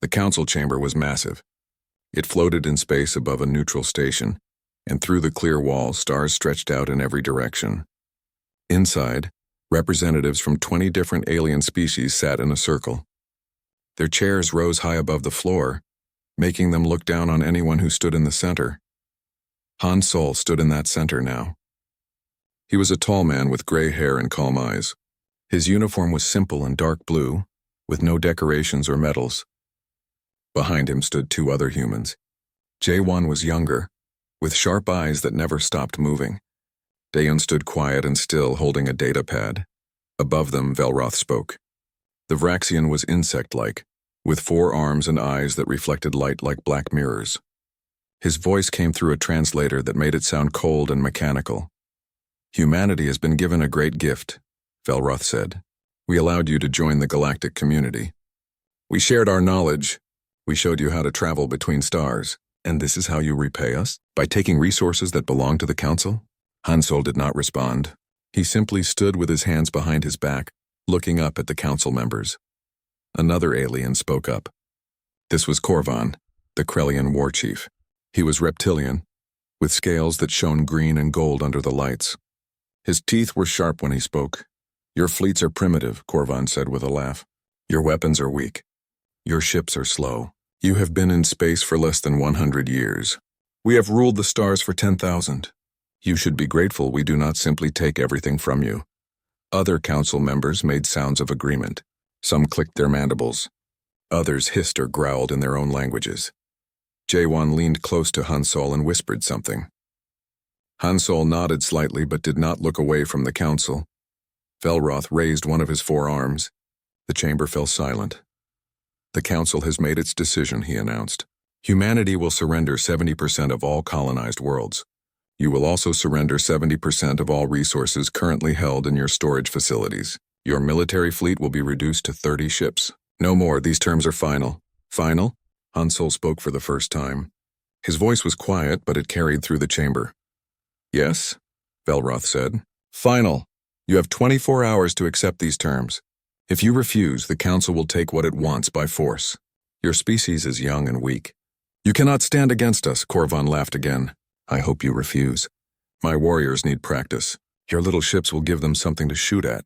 The council chamber was massive. It floated in space above a neutral station, and through the clear walls, stars stretched out in every direction. Inside, representatives from 20 different alien species sat in a circle. Their chairs rose high above the floor, making them look down on anyone who stood in the center. Han Sol stood in that center now. He was a tall man with gray hair and calm eyes. His uniform was simple and dark blue, with no decorations or medals. Behind him stood two other humans. Jae-won was younger, with sharp eyes that never stopped moving. Daeun stood quiet and still, holding a data pad. Above them, Velroth spoke. The Vraxian was insect-like, with 4 arms and eyes that reflected light like black mirrors. His voice came through a translator that made it sound cold and mechanical. "Humanity has been given a great gift," Velroth said. "We allowed you to join the galactic community. We shared our knowledge. We showed you how to travel between stars. And this is how you repay us? By taking resources that belong to the Council?" Han Sol did not respond. He simply stood with his hands behind his back, looking up at the Council members. Another alien spoke up. This was Korvan, the Krellian war chief. He was reptilian, with scales that shone green and gold under the lights. His teeth were sharp when he spoke. "Your fleets are primitive," Korvan said with a laugh. "Your weapons are weak. Your ships are slow. You have been in space for less than 100 years. We have ruled the stars for 10,000. You should be grateful we do not simply take everything from you." Other council members made sounds of agreement. Some clicked their mandibles. Others hissed or growled in their own languages. Jae-won leaned close to Han Sol and whispered something. Han Sol nodded slightly but did not look away from the council. Velroth raised one of his 4 arms. The chamber fell silent. "The council has made its decision," he announced. "Humanity will surrender 70% of all colonized worlds. You will also surrender 70% of all resources currently held in your storage facilities. Your military fleet will be reduced to 30 ships. No more, these terms are final." "Final?" Han Sol spoke for the first time. His voice was quiet, but it carried through the chamber. "Yes," Velroth said. "Final. You have 24 hours to accept these terms. If you refuse, the Council will take what it wants by force. Your species is young and weak. You cannot stand against us," Korvan laughed again. "I hope you refuse. My warriors need practice. Your little ships will give them something to shoot at."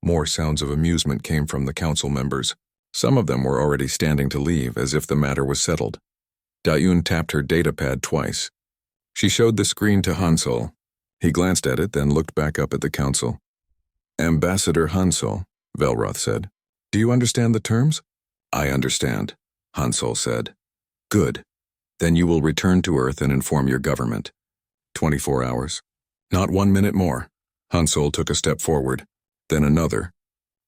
More sounds of amusement came from the council members. Some of them were already standing to leave, as if the matter was settled. Daeun tapped her datapad twice. She showed the screen to Han Sol. He glanced at it, then looked back up at the council. "Ambassador Han Sol," Velroth said. "Do you understand the terms?" "I understand," Han Sol said. "Good. Then you will return to Earth and inform your government. 24 hours. Not 1 minute more." Han Sol took a step forward, then another.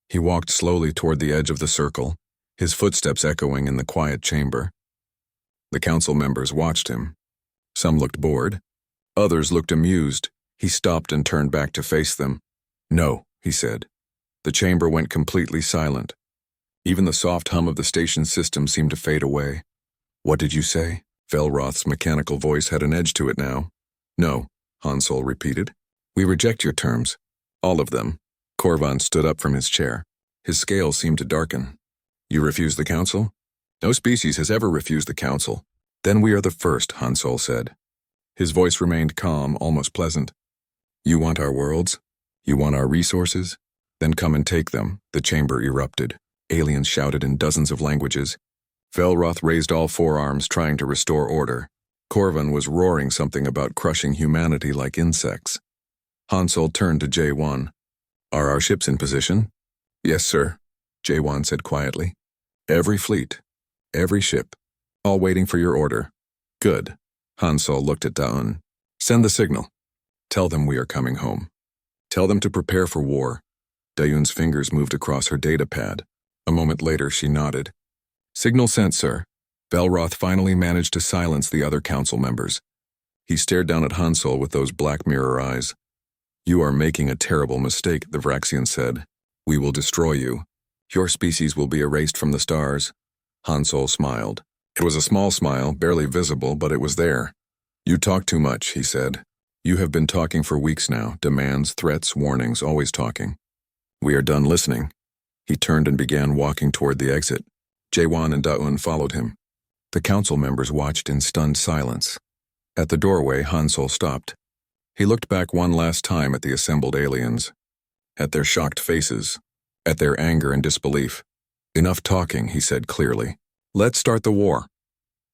He walked slowly toward the edge of the circle, his footsteps echoing in the quiet chamber. The council members watched him. Some looked bored. Others looked amused. He stopped and turned back to face them. "No," he said. The chamber went completely silent. Even the soft hum of the station system seemed to fade away. "What did you say?" Velroth's mechanical voice had an edge to it now. "No," Han Sol repeated. "We reject your terms. All of them." Korvan stood up from his chair. His scales seemed to darken. "You refuse the Council?" "No species has ever refused the Council." "Then we are the first," Han Sol said. His voice remained calm, almost pleasant. "You want our worlds? You want our resources? Then come and take them." The chamber erupted. Aliens shouted in dozens of languages. Velroth raised all 4 arms, trying to restore order. Korvan was roaring something about crushing humanity like insects. Han Sol turned to Jae-won. "Are our ships in position?" "Yes, sir," Jae-won said quietly. "Every fleet, every ship, all waiting for your order." "Good." Han Sol looked at Daeun. "Send the signal. Tell them we are coming home. Tell them to prepare for war." Daeun's fingers moved across her data pad. A moment later, she nodded. "Signal sent, sir." Velroth finally managed to silence the other council members. He stared down at Han Sol with those black mirror eyes. "You are making a terrible mistake," the Vraxian said. "We will destroy you. Your species will be erased from the stars." Han Sol smiled. It was a small smile, barely visible, but it was there. "You talk too much," he said. "You have been talking for weeks now, demands, threats, warnings, always talking. We are done listening." He turned and began walking toward the exit. Jaewon and Da-un followed him. The council members watched in stunned silence. At the doorway, Han Sol stopped. He looked back one last time at the assembled aliens, at their shocked faces, at their anger and disbelief. "Enough talking," he said clearly. "Let's start the war."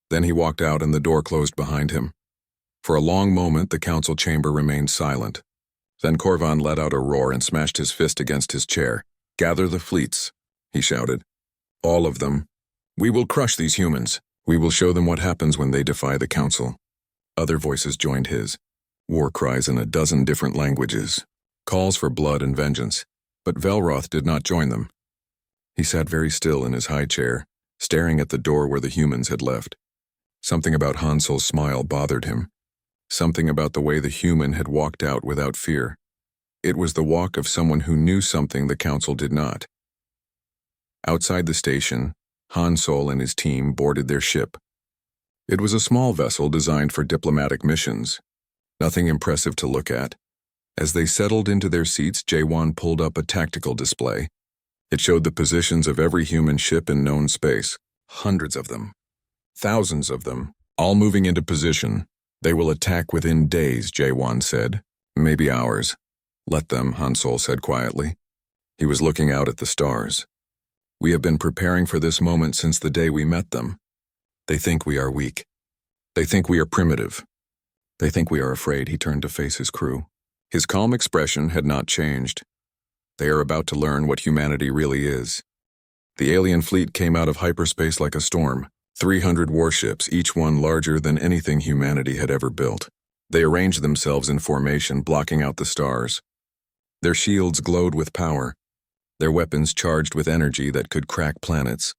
Then he walked out and the door closed behind him. For a long moment, the council chamber remained silent. Then Korvan let out a roar and smashed his fist against his chair. "Gather the fleets," he shouted. "All of them. We will crush these humans. We will show them what happens when they defy the council." Other voices joined his. War cries in a dozen different languages. Calls for blood and vengeance. But Velroth did not join them. He sat very still in his high chair, staring at the door where the humans had left. Something about Han Sol's smile bothered him. Something about the way the human had walked out without fear. It was the walk of someone who knew something the council did not. Outside the station, Han Sol and his team boarded their ship. It was a small vessel designed for diplomatic missions. Nothing impressive to look at. As they settled into their seats, Jaewon pulled up a tactical display. It showed the positions of every human ship in known space. Hundreds of them. Thousands of them, all moving into position. "They will attack within days," Jaewon said. "Maybe hours." "Let them," Han Sol said quietly. He was looking out at the stars. "We have been preparing for this moment since the day we met them. They think we are weak. They think we are primitive. They think we are afraid." He turned to face his crew. His calm expression had not changed. They are about to learn what humanity really is. The alien fleet came out of hyperspace like a storm. 300 warships, each one larger than anything humanity had ever built. They arranged themselves in formation, blocking out the stars. Their shields glowed with power, their weapons charged with energy that could crack planets.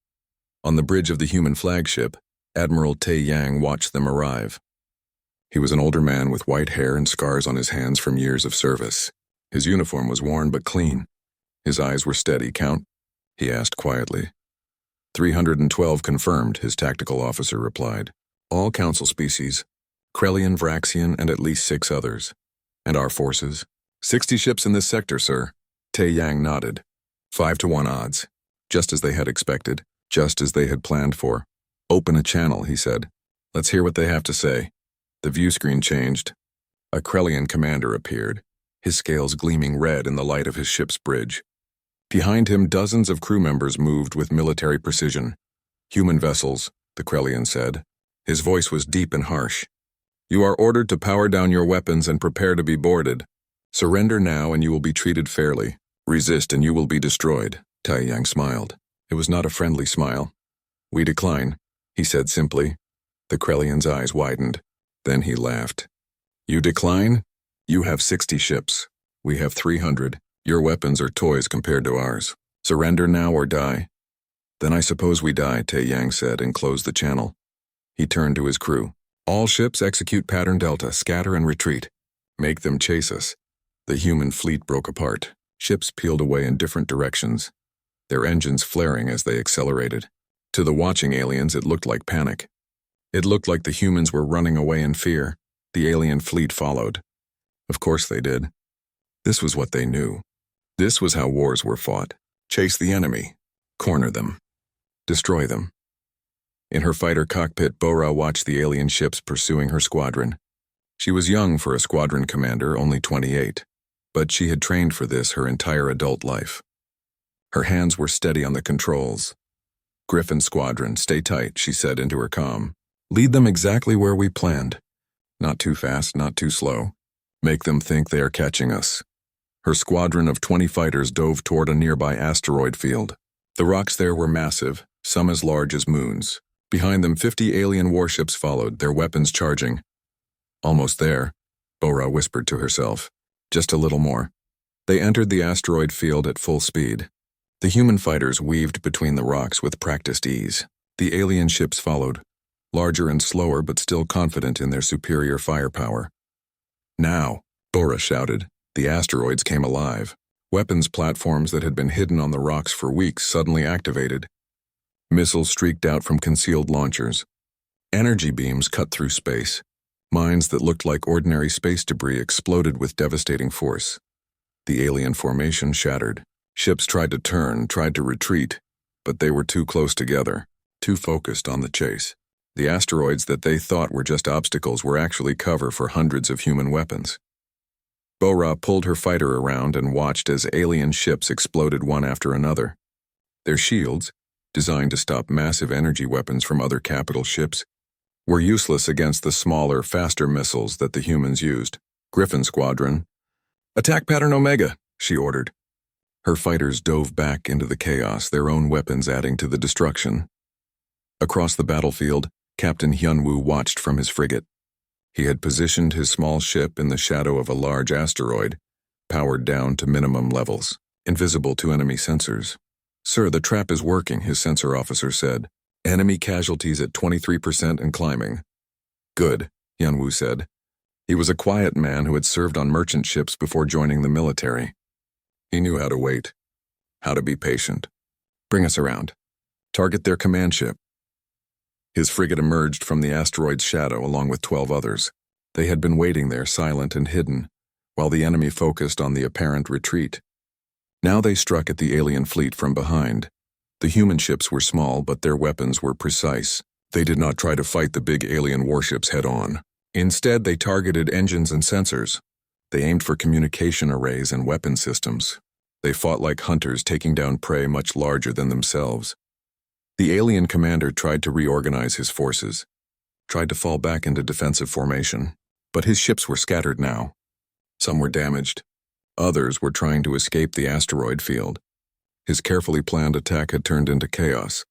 On the bridge of the human flagship, Admiral Tae Yang watched them arrive. He was an older man with white hair and scars on his hands from years of service. His uniform was worn but clean. His eyes were steady. "Count?" he asked quietly. 312 confirmed, his tactical officer replied. "All council species, Krellian, Vraxian, and at least 6 others. And our forces?" 60 ships in this sector, sir." Tae Yang nodded. 5-to-1 odds. Just as they had expected, just as they had planned for. "Open a channel," he said. "Let's hear what they have to say." The view screen changed. A Krellian commander appeared, his scales gleaming red in the light of his ship's bridge. Behind him, dozens of crew members moved with military precision. "Human vessels," the Krellian said. His voice was deep and harsh. "You are ordered to power down your weapons and prepare to be boarded. Surrender now and you will be treated fairly. Resist and you will be destroyed." Tae Yang smiled. It was not a friendly smile. "We decline," he said simply. The Krellian's eyes widened. Then he laughed. "You decline? You have 60 ships. We have 300. Your weapons are toys compared to ours. Surrender now or die." "Then I suppose we die," Tae Yang said and closed the channel. He turned to his crew. "All ships execute pattern Delta, scatter and retreat. Make them chase us." The human fleet broke apart. Ships peeled away in different directions, their engines flaring as they accelerated. To the watching aliens, it looked like panic. It looked like the humans were running away in fear. The alien fleet followed. Of course they did. This was what they knew. This was how wars were fought. Chase the enemy. Corner them. Destroy them. In her fighter cockpit, Bora watched the alien ships pursuing her squadron. She was young for a squadron commander, only 28, but she had trained for this her entire adult life. Her hands were steady on the controls. "Griffin Squadron, stay tight," she said into her comm. "Lead them exactly where we planned. Not too fast, not too slow. Make them think they are catching us." Her squadron of 20 fighters dove toward a nearby asteroid field. The rocks there were massive, some as large as moons. Behind them, 50 alien warships followed, their weapons charging. "Almost there," Bora whispered to herself. "Just a little more." They entered the asteroid field at full speed. The human fighters weaved between the rocks with practiced ease. The alien ships followed, larger and slower but still confident in their superior firepower. "Now," Bora shouted. The asteroids came alive. Weapons platforms that had been hidden on the rocks for weeks suddenly activated. Missiles streaked out from concealed launchers. Energy beams cut through space. Mines that looked like ordinary space debris exploded with devastating force. The alien formation shattered. Ships tried to turn, tried to retreat, but they were too close together, too focused on the chase. The asteroids that they thought were just obstacles were actually cover for hundreds of human weapons. Bora pulled her fighter around and watched as alien ships exploded one after another. Their shields, designed to stop massive energy weapons from other capital ships, were useless against the smaller, faster missiles that the humans used. Griffin Squadron, "Attack Pattern Omega," she ordered. Her fighters dove back into the chaos, their own weapons adding to the destruction. Across the battlefield, Captain Hyunwoo watched from his frigate. He had positioned his small ship in the shadow of a large asteroid, powered down to minimum levels, invisible to enemy sensors. "Sir, the trap is working," his sensor officer said. "Enemy casualties at 23% and climbing." "Good," Hyunwoo said. He was a quiet man who had served on merchant ships before joining the military. He knew how to wait, how to be patient. "Bring us around. Target their command ship." His frigate emerged from the asteroid's shadow along with 12 others. They had been waiting there, silent and hidden, while the enemy focused on the apparent retreat. Now they struck at the alien fleet from behind. The human ships were small, but their weapons were precise. They did not try to fight the big alien warships head-on. Instead, they targeted engines and sensors. They aimed for communication arrays and weapon systems. They fought like hunters taking down prey much larger than themselves. The alien commander tried to reorganize his forces, tried to fall back into defensive formation, but his ships were scattered now. Some were damaged. Others were trying to escape the asteroid field. His carefully planned attack had turned into chaos.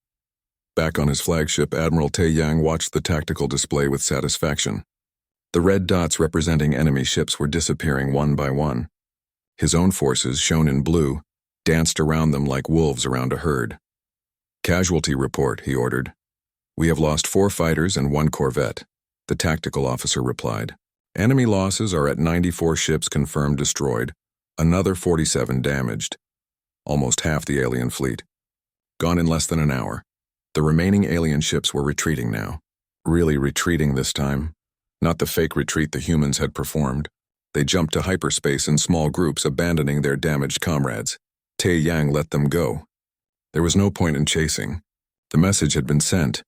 Back on his flagship, Admiral Tae-yang watched the tactical display with satisfaction. The red dots representing enemy ships were disappearing one by one. His own forces, shown in blue, danced around them like wolves around a herd. "Casualty report," he ordered. "We have lost 4 fighters and 1 corvette," the tactical officer replied. "Enemy losses are at 94 ships confirmed destroyed, another 47 damaged. Almost half the alien fleet. Gone in less than an hour. The remaining alien ships were retreating now. Really retreating this time. Not the fake retreat the humans had performed. They jumped to hyperspace in small groups, abandoning their damaged comrades. Tae-yang let them go. There was no point in chasing. The message had been sent.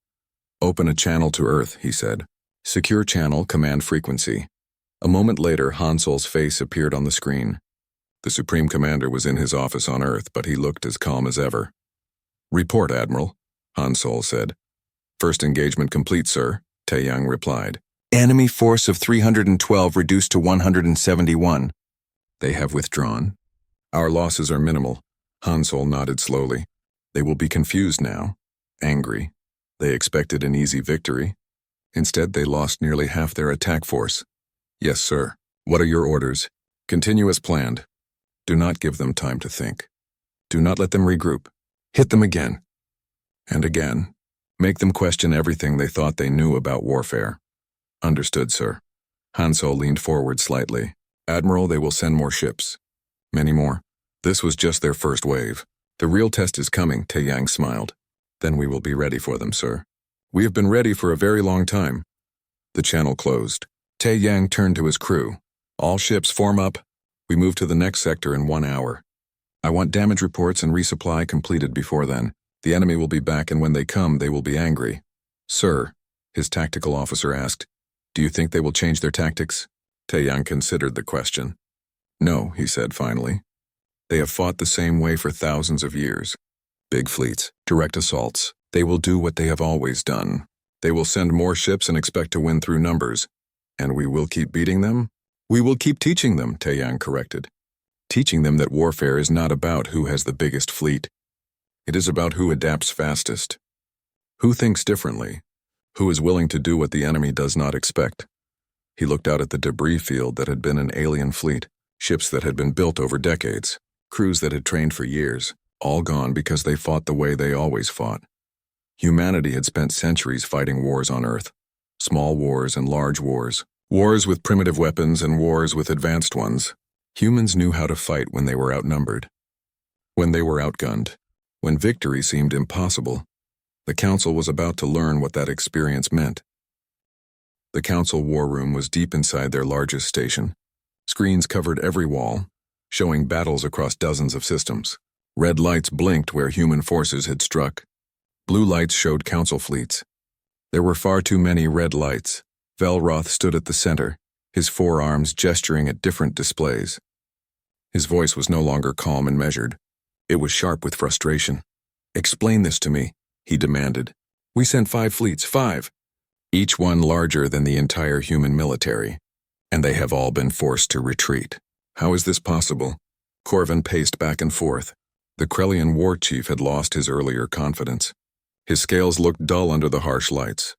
"Open a channel to Earth," he said. "Secure channel, command frequency." A moment later, Han Sol's face appeared on the screen. The Supreme Commander was in his office on Earth, but he looked as calm as ever. "Report, Admiral," Han Sol said. "First engagement complete, sir," Tae-yang replied. "Enemy force of 312 reduced to 171. They have withdrawn. Our losses are minimal." Han Sol nodded slowly. "They will be confused now, angry. They expected an easy victory. Instead, they lost nearly half their attack force." "Yes, sir. What are your orders?" "Continue as planned. Do not give them time to think. Do not let them regroup. Hit them again. And again. Make them question everything they thought they knew about warfare." "Understood, sir." Han Sol leaned forward slightly. "Admiral, they will send more ships." "Many more?" "This was just their first wave. The real test is coming," Tae-yang smiled. "Then we will be ready for them, sir." "We have been ready for a very long time." The channel closed. Tae-yang turned to his crew. "All ships form up. We move to the next sector in 1 hour. I want damage reports and resupply completed before then. The enemy will be back, and when they come, they will be angry." "Sir," his tactical officer asked, "do you think they will change their tactics?" Tae-yang considered the question. "No," he said finally. "They have fought the same way for thousands of years. Big fleets, direct assaults. They will do what they have always done. They will send more ships and expect to win through numbers. And we will keep beating them? We will keep teaching them," Tae-yang corrected. "Teaching them that warfare is not about who has the biggest fleet. It is about who adapts fastest, who thinks differently, who is willing to do what the enemy does not expect." He looked out at the debris field that had been an alien fleet, ships that had been built over decades, crews that had trained for years, all gone because they fought the way they always fought. Humanity had spent centuries fighting wars on Earth, small wars and large wars, wars with primitive weapons and wars with advanced ones. Humans knew how to fight when they were outnumbered, when they were outgunned, when victory seemed impossible. The Council was about to learn what that experience meant. The Council war room was deep inside their largest station. Screens covered every wall, showing battles across dozens of systems. Red lights blinked where human forces had struck. Blue lights showed council fleets. There were far too many red lights. Velroth stood at the center, his forearms gesturing at different displays. His voice was no longer calm and measured. It was sharp with frustration. "Explain this to me," he demanded. "We sent 5 fleets, 5. Each one larger than the entire human military, and they have all been forced to retreat. How is this possible?" Corvin paced back and forth. The Krellian war chief had lost his earlier confidence. His scales looked dull under the harsh lights.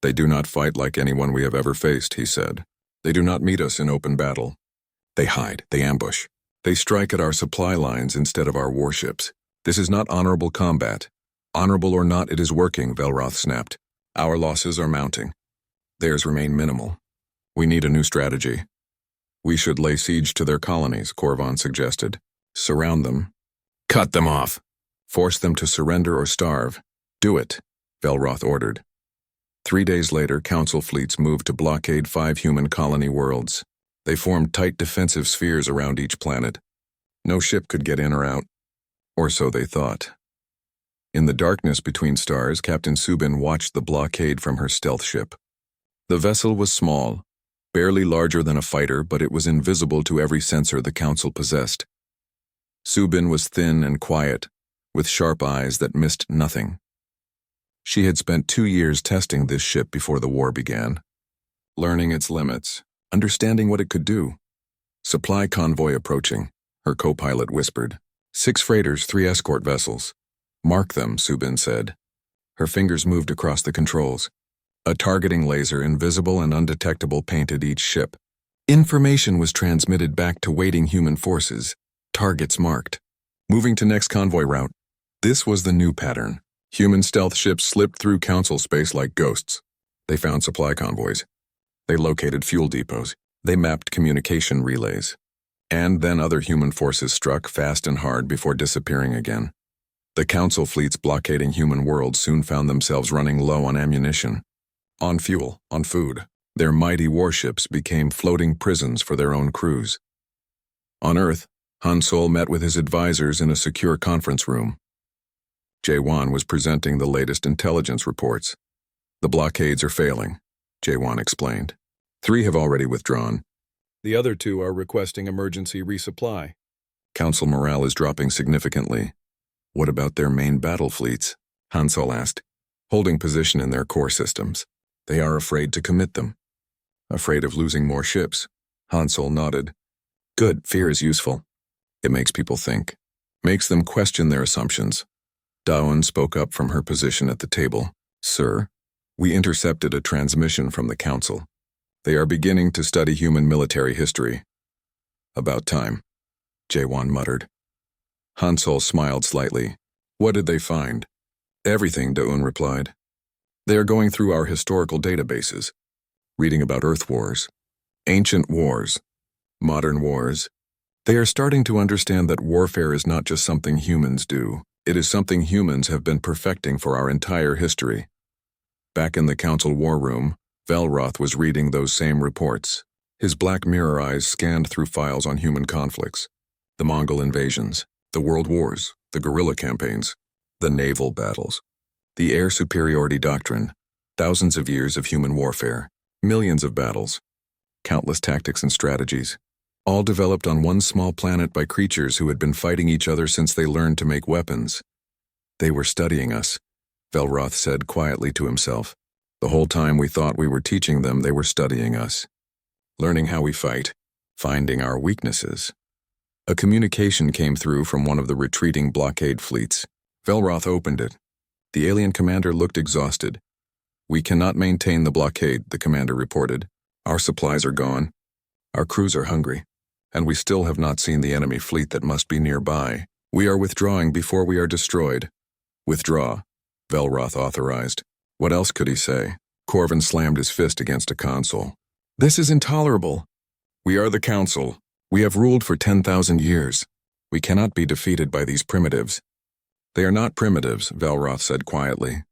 "They do not fight like anyone we have ever faced," he said. "They do not meet us in open battle. They hide, they ambush. They strike at our supply lines instead of our warships. This is not honorable combat. Honorable or not, it is working," Velroth snapped. "Our losses are mounting. Theirs remain minimal. We need a new strategy." "We should lay siege to their colonies," Corvin suggested. "Surround them. Cut them off. Force them to surrender or starve. Do it," Velroth ordered. 3 days later, council fleets moved to blockade 5 human colony worlds. They formed tight defensive spheres around each planet. No ship could get in or out. Or so they thought. In the darkness between stars, Captain Subin watched the blockade from her stealth ship. The vessel was small, barely larger than a fighter, but it was invisible to every sensor the Council possessed. Subin was thin and quiet, with sharp eyes that missed nothing. She had spent 2 years testing this ship before the war began, learning its limits, understanding what it could do. "Supply convoy approaching," her co-pilot whispered. 6 freighters, 3 escort vessels. "Mark them," Subin said. Her fingers moved across the controls. A targeting laser, invisible and undetectable, painted each ship. Information was transmitted back to waiting human forces. Targets marked. Moving to next convoy route. This was the new pattern. Human stealth ships slipped through council space like ghosts. They found supply convoys. They located fuel depots. They mapped communication relays. And then other human forces struck fast and hard before disappearing again. The council fleets blockading human worlds soon found themselves running low on ammunition, on fuel, on food. Their mighty warships became floating prisons for their own crews. On Earth, Han Sol met with his advisors in a secure conference room. Jaewon was presenting the latest intelligence reports. "The blockades are failing," Jaewon explained. 3 have already withdrawn. The other 2 are requesting emergency resupply. Council morale is dropping significantly. "What about their main battle fleets?" Han Sol asked. "Holding position in their core systems. They are afraid to commit them." "Afraid of losing more ships?" Han Sol nodded. "Good, fear is useful. It makes people think. Makes them question their assumptions." Dawn spoke up from her position at the table. "Sir, we intercepted a transmission from the Council. They are beginning to study human military history." "About time," Jaewon muttered. Han Sol smiled slightly. "What did they find?" "Everything," Dawn replied. "They are going through our historical databases, reading about Earth wars, ancient wars, modern wars. They are starting to understand that warfare is not just something humans do. It is something humans have been perfecting for our entire history." Back in the Council war room, Velroth was reading those same reports. His black mirror eyes scanned through files on human conflicts. The Mongol invasions, the world wars, the guerrilla campaigns, the naval battles, the air superiority doctrine, thousands of years of human warfare, millions of battles, countless tactics and strategies, all developed on one small planet by creatures who had been fighting each other since they learned to make weapons. "They were studying us," Velroth said quietly to himself. "The whole time we thought we were teaching them, they were studying us. Learning how we fight, finding our weaknesses." A communication came through from one of the retreating blockade fleets. Velroth opened it. The alien commander looked exhausted. "We cannot maintain the blockade," the commander reported. "Our supplies are gone. Our crews are hungry. And we still have not seen the enemy fleet that must be nearby. We are withdrawing before we are destroyed." "Withdraw," Velroth authorized. What else could he say? Corvin slammed his fist against a console. "This is intolerable. We are the Council. We have ruled for 10,000 years. We cannot be defeated by these primitives." "They are not primitives," Velroth said quietly.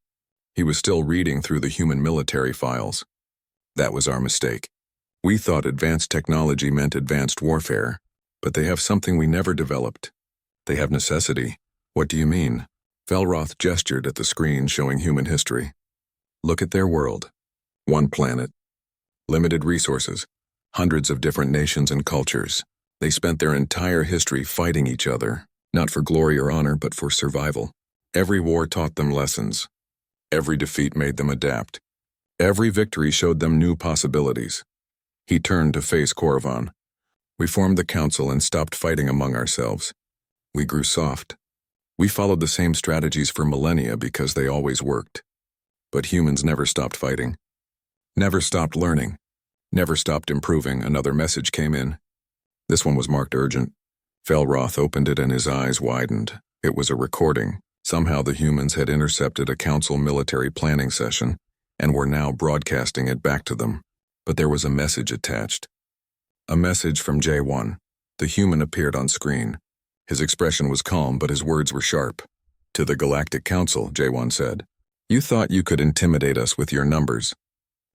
He was still reading through the human military files. "That was our mistake. We thought advanced technology meant advanced warfare, but they have something we never developed. They have necessity. What do you mean? Velroth gestured at the screen showing human history. Look at their world. One planet. Limited resources. Hundreds of different nations and cultures. They spent their entire history fighting each other, not for glory or honor, but for survival. Every war taught them lessons. Every defeat made them adapt. Every victory showed them new possibilities. He turned to face Korvan. We formed the council and stopped fighting among ourselves. We grew soft. We followed the same strategies for millennia because they always worked. But humans never stopped fighting. Never stopped learning. Never stopped improving. Another message came in. This one was marked urgent. Velroth opened it and his eyes widened. It was a recording. Somehow the humans had intercepted a council military planning session and were now broadcasting it back to them. But there was a message attached. A message from J1. The human appeared on screen. His expression was calm, but his words were sharp. To the Galactic Council, J1 said, you thought you could intimidate us with your numbers,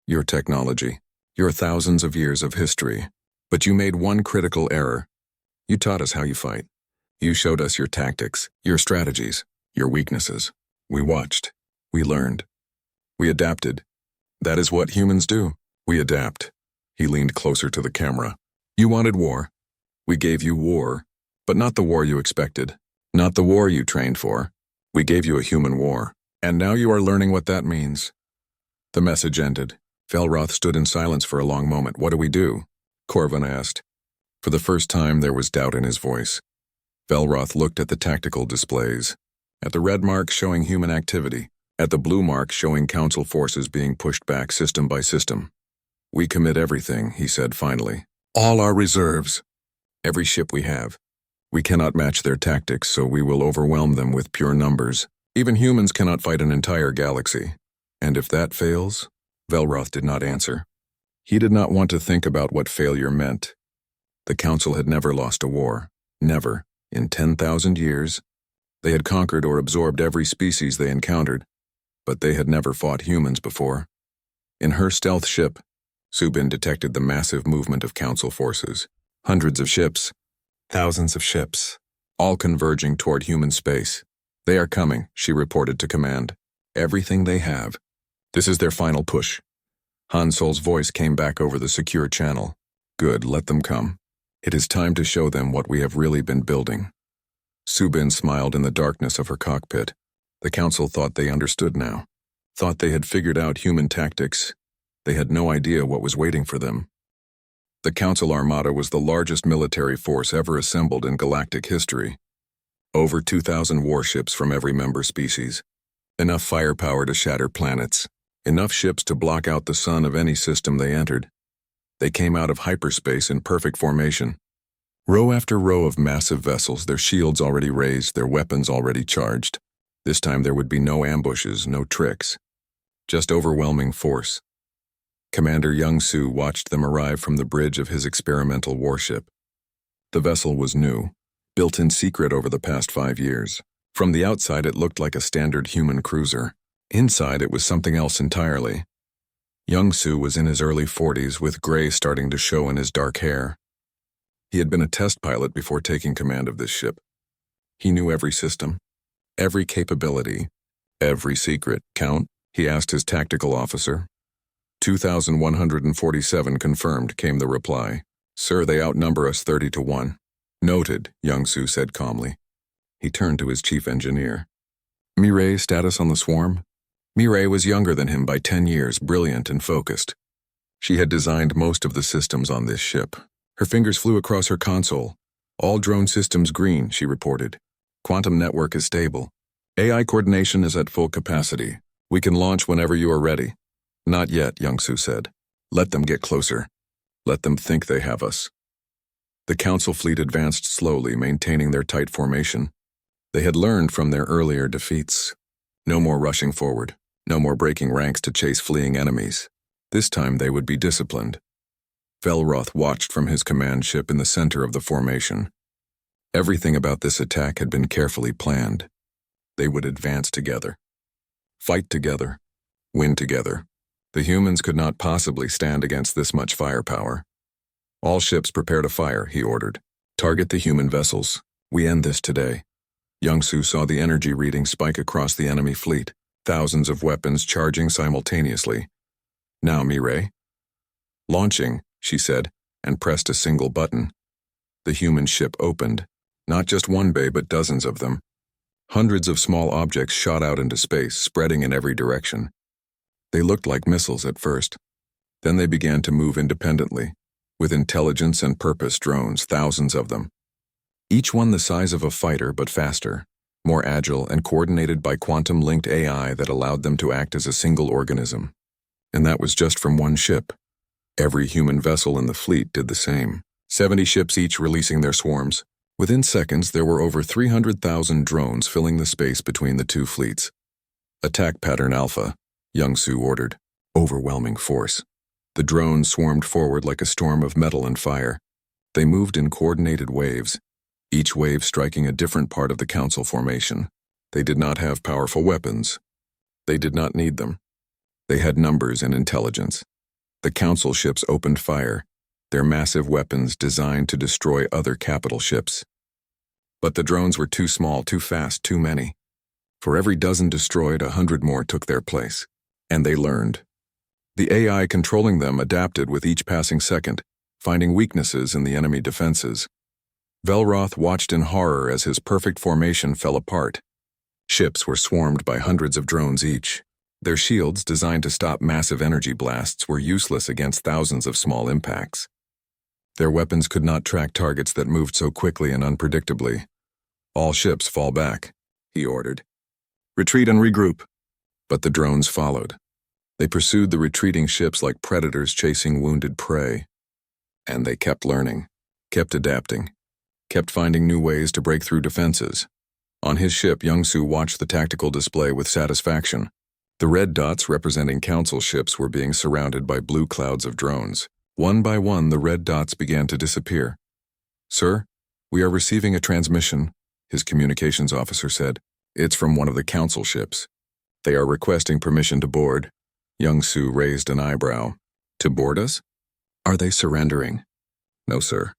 your technology, your thousands of years of history. But you made one critical error. You taught us how you fight. You showed us your tactics, your strategies, your weaknesses. We watched. We learned. We adapted. That is what humans do. We adapt. He leaned closer to the camera. You wanted war. We gave you war, but not the war you expected. Not the war you trained for. We gave you a human war. And now you are learning what that means. The message ended. Velroth stood in silence for a long moment. What do we do? Korvan asked. For the first time, there was doubt in his voice. Velroth looked at the tactical displays, at the red mark showing human activity, at the blue mark showing council forces being pushed back system by system. We commit everything, he said finally. All our reserves. Every ship we have. We cannot match their tactics, so we will overwhelm them with pure numbers. Even humans cannot fight an entire galaxy. And if that fails? Velroth did not answer. He did not want to think about what failure meant. The Council had never lost a war. Never. In 10,000 years. They had conquered or absorbed every species they encountered, but they had never fought humans before. In her stealth ship, Subin detected the massive movement of Council forces. Hundreds of ships. Thousands of ships. All converging toward human space. They are coming, she reported to command. Everything they have. This is their final push. Han Sol's voice came back over the secure channel. Good, let them come. It is time to show them what we have really been building. Subin smiled in the darkness of her cockpit. The Council thought they understood now. Thought they had figured out human tactics. They had no idea what was waiting for them. The Council Armada was the largest military force ever assembled in galactic history. Over 2,000 warships from every member species. Enough firepower to shatter planets. Enough ships to block out the sun of any system they entered. They came out of hyperspace in perfect formation. Row after row of massive vessels, their shields already raised, their weapons already charged. This time there would be no ambushes, no tricks. Just overwhelming force. Commander Young-Su watched them arrive from the bridge of his experimental warship. The vessel was new, built in secret over the past 5 years. From the outside it looked like a standard human cruiser. Inside it was something else entirely. Young-Su was in his early 40s with gray starting to show in his dark hair. He had been a test pilot before taking command of this ship. He knew every system, every capability, every secret. Count? He asked his tactical officer. 2,147 confirmed, came the reply. Sir, they outnumber us 30-1. Noted, Young-Su said calmly. He turned to his chief engineer. Mireille's status on the swarm? Mireille was younger than him by 10 years, brilliant and focused. She had designed most of the systems on this ship. Her fingers flew across her console. All drone systems green, she reported. Quantum network is stable. AI coordination is at full capacity. We can launch whenever you are ready. Not yet, Young-Su said. Let them get closer. Let them think they have us. The Council fleet advanced slowly, maintaining their tight formation. They had learned from their earlier defeats. No more rushing forward. No more breaking ranks to chase fleeing enemies. This time they would be disciplined. Velroth watched from his command ship in the center of the formation. Everything about this attack had been carefully planned. They would advance together. Fight together. Win together. The humans could not possibly stand against this much firepower. All ships prepare to fire, he ordered. Target the human vessels. We end this today. Young-Soo saw the energy reading spike across the enemy fleet, thousands of weapons charging simultaneously. Now, Mireille. Launching, she said, and pressed a single button. The human ship opened. Not just one bay, but dozens of them. Hundreds of small objects shot out into space, spreading in every direction. They looked like missiles at first. Then they began to move independently, with intelligence and purpose drones, thousands of them. Each one the size of a fighter, but faster, more agile and coordinated by quantum-linked AI that allowed them to act as a single organism. And that was just from one ship. Every human vessel in the fleet did the same. 70 ships each releasing their swarms. Within seconds, there were over 300,000 drones filling the space between the two fleets. Attack pattern Alpha, Young-Soo ordered. Overwhelming force. The drones swarmed forward like a storm of metal and fire. They moved in coordinated waves, each wave striking a different part of the Council formation. They did not have powerful weapons. They did not need them. They had numbers and intelligence. The Council ships opened fire, their massive weapons designed to destroy other capital ships. But the drones were too small, too fast, too many. For every dozen destroyed, 100 more took their place. And they learned. The AI controlling them adapted with each passing second, finding weaknesses in the enemy defenses. Velroth watched in horror as his perfect formation fell apart. Ships were swarmed by hundreds of drones each. Their shields, designed to stop massive energy blasts, were useless against thousands of small impacts. Their weapons could not track targets that moved so quickly and unpredictably. All ships fall back, he ordered. Retreat and regroup. But the drones followed. They pursued the retreating ships like predators chasing wounded prey. And they kept learning, kept adapting, kept finding new ways to break through defenses. On his ship, Young-Soo watched the tactical display with satisfaction. The red dots representing Council ships were being surrounded by blue clouds of drones. One by one, the red dots began to disappear. "Sir, we are receiving a transmission," his communications officer said. "It's from one of the Council ships. They are requesting permission to board." Young-Soo raised an eyebrow. "To board us? Are they surrendering?" "No, sir.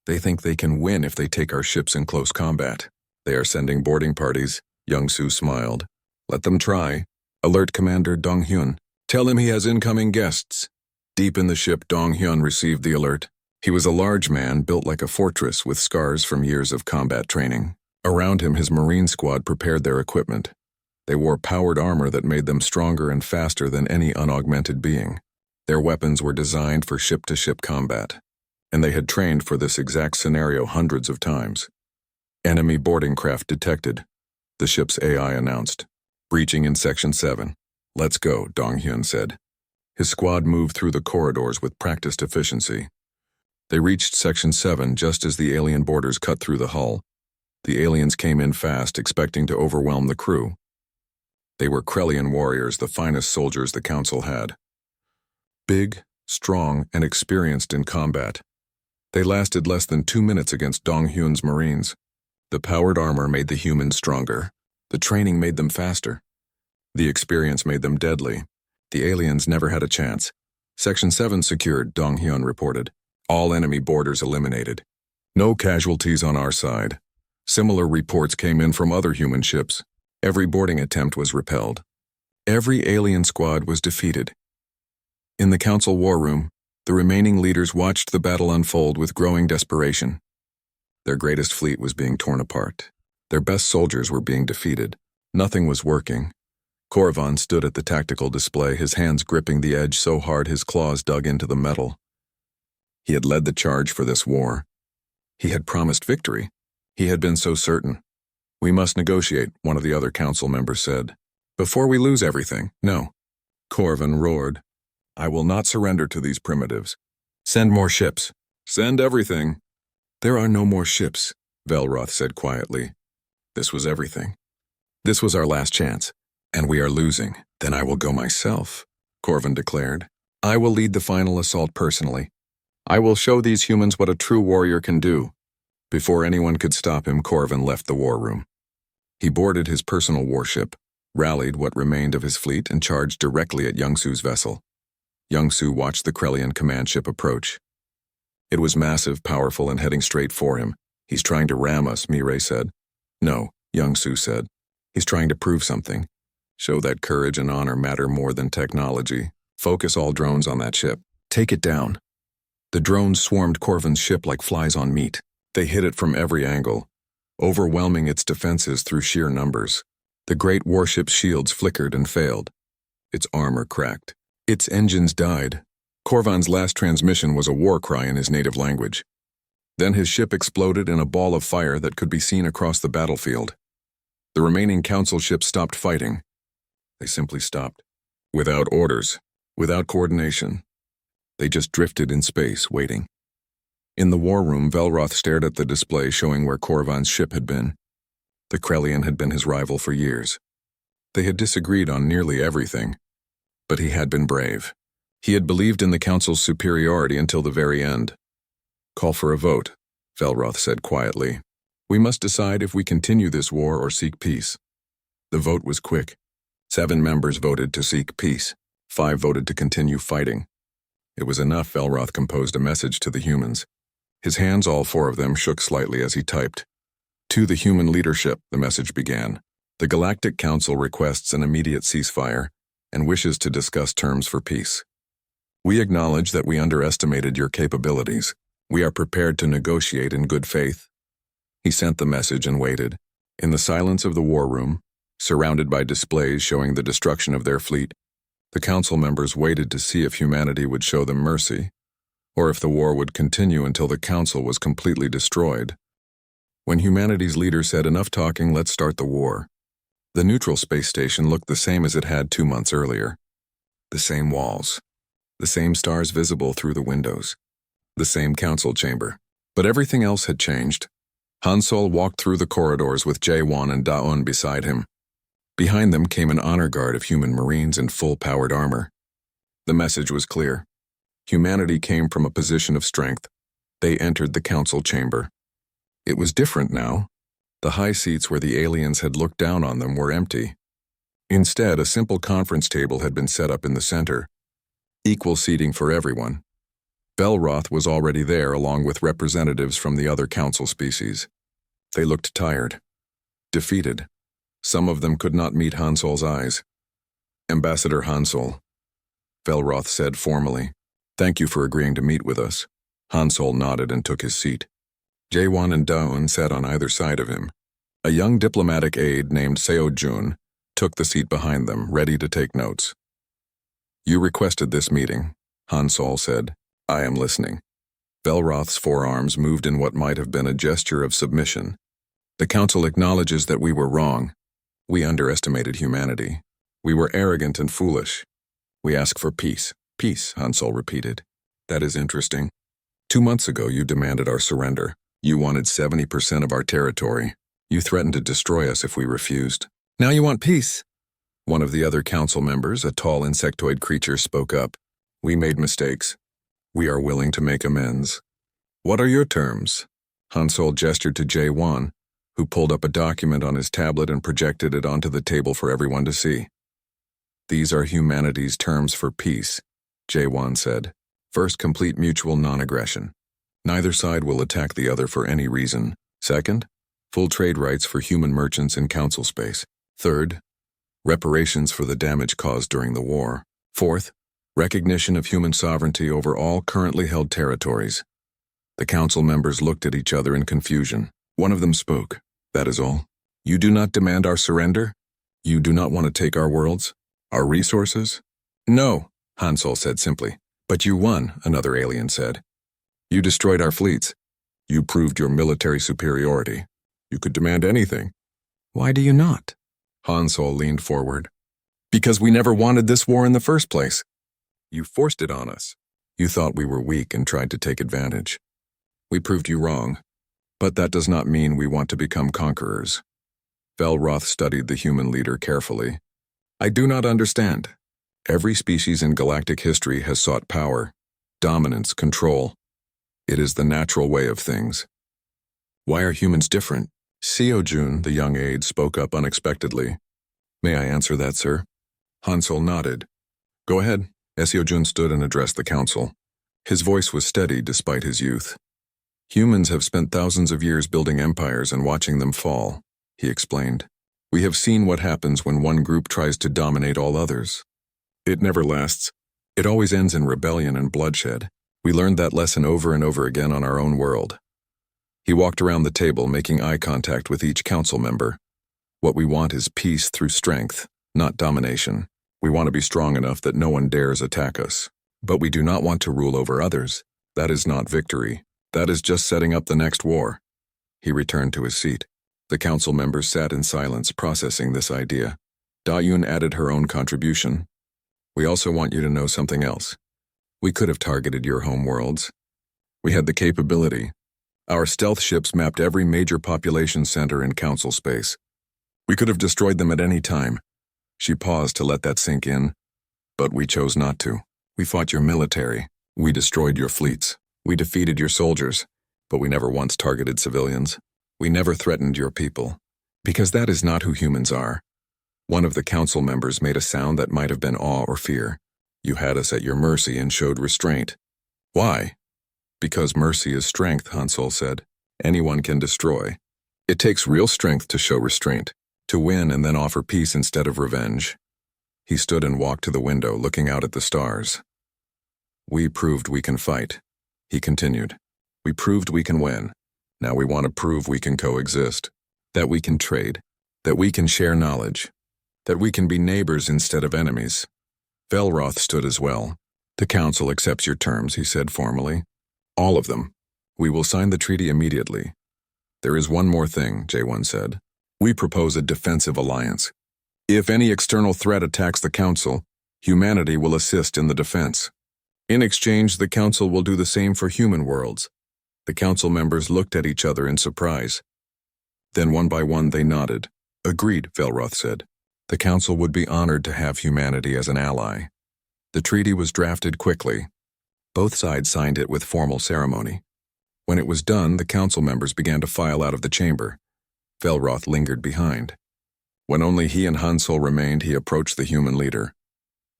They think they can win if they take our ships in close combat. They are sending boarding parties." Young-Soo smiled. "Let them try. Alert Commander Dong-hyun. Tell him he has incoming guests." Deep in the ship, Dong-hyun received the alert. He was a large man, built like a fortress with scars from years of combat training. Around him, his Marine squad prepared their equipment. They wore powered armor that made them stronger and faster than any unaugmented being. Their weapons were designed for ship-to-ship combat, and they had trained for this exact scenario hundreds of times. Enemy boarding craft detected, the ship's AI announced. "Breaching in Section 7. Let's go," Dong-hyun said. His squad moved through the corridors with practiced efficiency. They reached Section 7 just as the alien boarders cut through the hull. The aliens came in fast, expecting to overwhelm the crew. They were Krellian warriors, the finest soldiers the Council had. Big, strong, and experienced in combat. They lasted less than 2 minutes against Dong-hyun's Marines. The powered armor made the humans stronger. The training made them faster. The experience made them deadly. The aliens never had a chance. Section 7 secured, Dong-hyun reported. All enemy boarders eliminated. No casualties on our side. Similar reports came in from other human ships. Every boarding attempt was repelled. Every alien squad was defeated. In the Council war room, the remaining leaders watched the battle unfold with growing desperation. Their greatest fleet was being torn apart. Their best soldiers were being defeated. Nothing was working. Korvan stood at the tactical display, his hands gripping the edge so hard his claws dug into the metal. He had led the charge for this war. He had promised victory. He had been so certain. "We must negotiate," one of the other council members said. "Before we lose everything." "No." Korvan roared. "I will not surrender to these primitives. Send more ships. Send everything." "There are no more ships," Velroth said quietly. This was everything. This was our last chance, and we are losing. "Then I will go myself," Korvan declared. "I will lead the final assault personally. I will show these humans what a true warrior can do." Before anyone could stop him, Korvan left the war room. He boarded his personal warship, rallied what remained of his fleet, and charged directly at Young-Soo's vessel. Young-Soo watched the Krellian command ship approach. It was massive, powerful, and heading straight for him. He's trying to ram us, Mireille said. No, Young-Soo said. He's trying to prove something. Show that courage and honor matter more than technology. Focus all drones on that ship. Take it down. The drones swarmed Corvin's ship like flies on meat. They hit it from every angle, overwhelming its defenses through sheer numbers. The great warship's shields flickered and failed. Its armor cracked. Its engines died. Corvin's last transmission was a war cry in his native language. Then his ship exploded in a ball of fire that could be seen across the battlefield. The remaining council ships stopped fighting. They simply stopped. Without orders, without coordination. They just drifted in space, waiting. In the war room, Velroth stared at the display showing where Corvin's ship had been. The Krellian had been his rival for years. They had disagreed on nearly everything, but he had been brave. He had believed in the Council's superiority until the very end. Call for a vote, Velroth said quietly. We must decide if we continue this war or seek peace. The vote was quick. 7 members voted to seek peace. 5 voted to continue fighting. It was enough. Velroth composed a message to the humans. His hands, all 4 of them, shook slightly as he typed. To the human leadership, the message began. The Galactic Council requests an immediate ceasefire and wishes to discuss terms for peace. We acknowledge that we underestimated your capabilities. We are prepared to negotiate in good faith. He sent the message and waited. In the silence of the war room, surrounded by displays showing the destruction of their fleet, the council members waited to see if humanity would show them mercy, or if the war would continue until the council was completely destroyed. When humanity's leader said, "Enough talking, let's start the war," the neutral space station looked the same as it had 2 months earlier. The same walls, the same stars visible through the windows, the same council chamber. But everything else had changed. Han Sol walked through the corridors with Jae-won and Da-eun beside him. Behind them came an honor guard of human marines in full-powered armor. The message was clear. Humanity came from a position of strength. They entered the council chamber. It was different now. The high seats where the aliens had looked down on them were empty. Instead, a simple conference table had been set up in the center. Equal seating for everyone. Velroth was already there along with representatives from the other council species. They looked tired, defeated. Some of them could not meet Han Sol's eyes. Ambassador Han Sol, Velroth said formally, "Thank you for agreeing to meet with us." Han Sol nodded and took his seat. Jae-won and Da-eun sat on either side of him. A young diplomatic aide named Seo-jun took the seat behind them, ready to take notes. "You requested this meeting," Han Sol said. "I am listening." Velroth's forearms moved in what might have been a gesture of submission. "The Council acknowledges that we were wrong. We underestimated humanity. We were arrogant and foolish. We ask for peace." "Peace," Han Sol repeated. "That is interesting. 2 months ago you demanded our surrender. You wanted 70% of our territory. You threatened to destroy us if we refused. Now you want peace." One of the other council members, a tall insectoid creature, spoke up. "We made mistakes. We are willing to make amends." "What are your terms?" Han Sol gestured to Jae-won, who pulled up a document on his tablet and projected it onto the table for everyone to see. "These are humanity's terms for peace," Jae-won said. "First, complete mutual non-aggression. Neither side will attack the other for any reason. Second, full trade rights for human merchants in council space. Third, reparations for the damage caused during the war. Fourth, recognition of human sovereignty over all currently held territories." The council members looked at each other in confusion. One of them spoke. "That is all? You do not demand our surrender? You do not want to take our worlds? Our resources?" "No," Han Sol said simply. "But you won," another alien said. "You destroyed our fleets. You proved your military superiority. You could demand anything. Why do you not?" Han Sol leaned forward. "Because we never wanted this war in the first place. You forced it on us. You thought we were weak and tried to take advantage. We proved you wrong, but that does not mean we want to become conquerors." Velroth studied the human leader carefully. "I do not understand. Every species in galactic history has sought power, dominance, control. It is the natural way of things. Why are humans different?" Seo-jun, the young aide, spoke up unexpectedly. "May I answer that, sir?" Han Sol nodded. "Go ahead." Seo-jun stood and addressed the council. His voice was steady despite his youth. Humans have spent thousands of years building empires and watching them fall, he explained. We have seen what happens when one group tries to dominate all others. It never lasts. It always ends in rebellion and bloodshed. We learned that lesson over and over again on our own world. He walked around the table, making eye contact with each council member. What we want is peace through strength, not domination. We want to be strong enough that no one dares attack us. But we do not want to rule over others. That is not victory. That is just setting up the next war. He returned to his seat. The council members sat in silence, processing this idea. Da-Yun added her own contribution. We also want you to know something else. We could have targeted your home worlds. We had the capability. Our stealth ships mapped every major population center in council space. We could have destroyed them at any time. She paused to let that sink in. But we chose not to. We fought your military. We destroyed your fleets. We defeated your soldiers. But we never once targeted civilians. We never threatened your people. Because that is not who humans are. One of the council members made a sound that might have been awe or fear. You had us at your mercy and showed restraint. Why? Because mercy is strength, Hansol said. Anyone can destroy. It takes real strength to show restraint, to win and then offer peace instead of revenge. He stood and walked to the window, looking out at the stars. We proved we can fight, he continued. We proved we can win. Now we want to prove we can coexist, that we can trade, that we can share knowledge, that we can be neighbors instead of enemies. Velroth stood as well. The council accepts your terms, he said formally. All of them. We will sign the treaty immediately. There is one more thing, J1 said. We propose a defensive alliance. If any external threat attacks the council, humanity will assist in the defense. In exchange, the council will do the same for human worlds. The council members looked at each other in surprise. Then one by one they nodded. Agreed, Velroth said. The council would be honored to have humanity as an ally. The treaty was drafted quickly. Both sides signed it with formal ceremony. When it was done, the council members began to file out of the chamber. Velroth lingered behind. When only he and Hansol remained, he approached the human leader.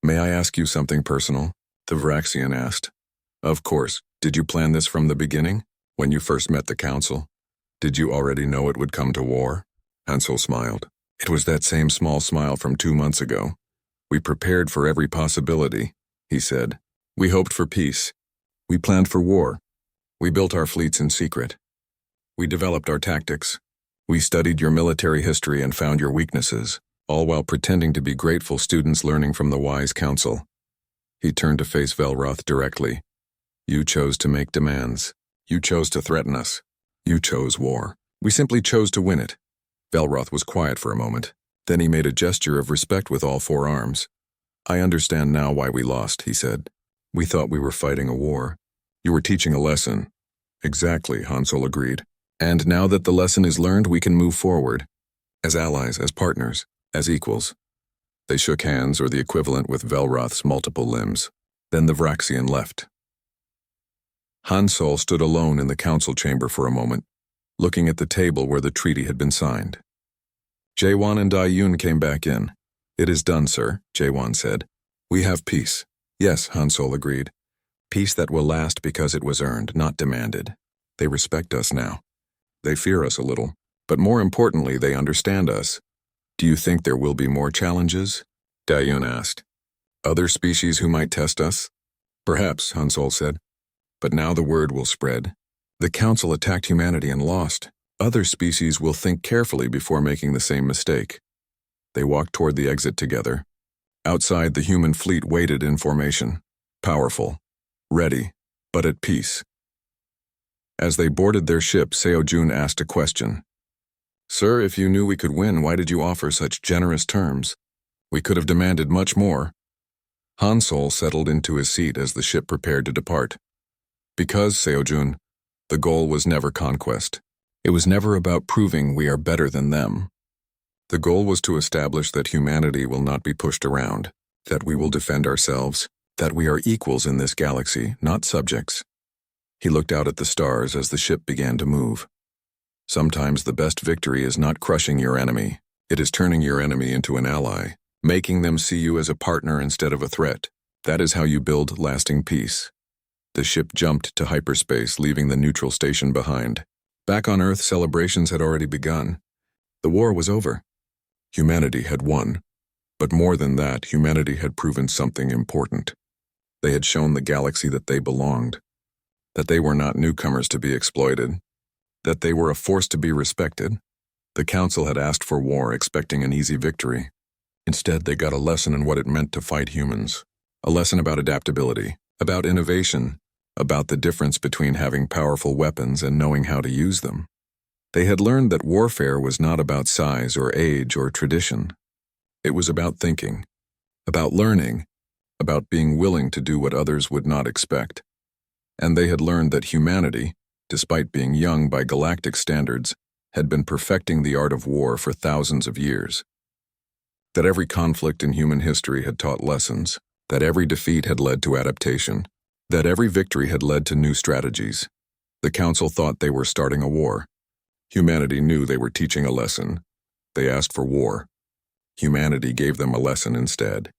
May I ask you something personal? The Vraxian asked. Of course. Did you plan this from the beginning? When you first met the council? Did you already know it would come to war? Hansol smiled. It was that same small smile from 2 months ago. We prepared for every possibility, he said. We hoped for peace. We planned for war. We built our fleets in secret. We developed our tactics. We studied your military history and found your weaknesses, all while pretending to be grateful students learning from the wise council. He turned to face Velroth directly. You chose to make demands. You chose to threaten us. You chose war. We simply chose to win it. Velroth was quiet for a moment. Then he made a gesture of respect with all 4 arms. I understand now why we lost, he said. We thought we were fighting a war. You were teaching a lesson. Exactly, Hansol agreed. And now that the lesson is learned, we can move forward. As allies, as partners, as equals. They shook hands, or the equivalent with Velroth's multiple limbs. Then the Vraxian left. Hansol stood alone in the council chamber for a moment, looking at the table where the treaty had been signed. J1 and Da-Yun came back in. It is done, sir, J1 said. We have peace. Yes, Hansol agreed. Peace that will last because it was earned, not demanded. They respect us now. They fear us a little, but more importantly, they understand us. Do you think there will be more challenges? Da-Yun asked. Other species who might test us? Perhaps, Hansol said. But now the word will spread. The council attacked humanity and lost. Other species will think carefully before making the same mistake. They walked toward the exit together. Outside, the human fleet waited in formation. Powerful. Ready, but at peace. As they boarded their ship, Seo-jun asked a question. Sir, if you knew we could win, why did you offer such generous terms? We could have demanded much more. Hansol settled into his seat as the ship prepared to depart. Because, Seo-jun, the goal was never conquest. It was never about proving we are better than them. The goal was to establish that humanity will not be pushed around, that we will defend ourselves, that we are equals in this galaxy, not subjects. He looked out at the stars as the ship began to move. Sometimes the best victory is not crushing your enemy. It is turning your enemy into an ally, making them see you as a partner instead of a threat. That is how you build lasting peace. The ship jumped to hyperspace, leaving the neutral station behind. Back on Earth, celebrations had already begun. The war was over. Humanity had won. But more than that, humanity had proven something important. They had shown the galaxy that they belonged, that they were not newcomers to be exploited, that they were a force to be respected. The Council had asked for war, expecting an easy victory. Instead, they got a lesson in what it meant to fight humans. A lesson about adaptability, about innovation, about the difference between having powerful weapons and knowing how to use them. They had learned that warfare was not about size or age or tradition. It was about thinking, about learning, about being willing to do what others would not expect. And they had learned that humanity, despite being young by galactic standards, had been perfecting the art of war for thousands of years. That every conflict in human history had taught lessons, that every defeat had led to adaptation, that every victory had led to new strategies. The Council thought they were starting a war. Humanity knew they were teaching a lesson. They asked for war. Humanity gave them a lesson instead.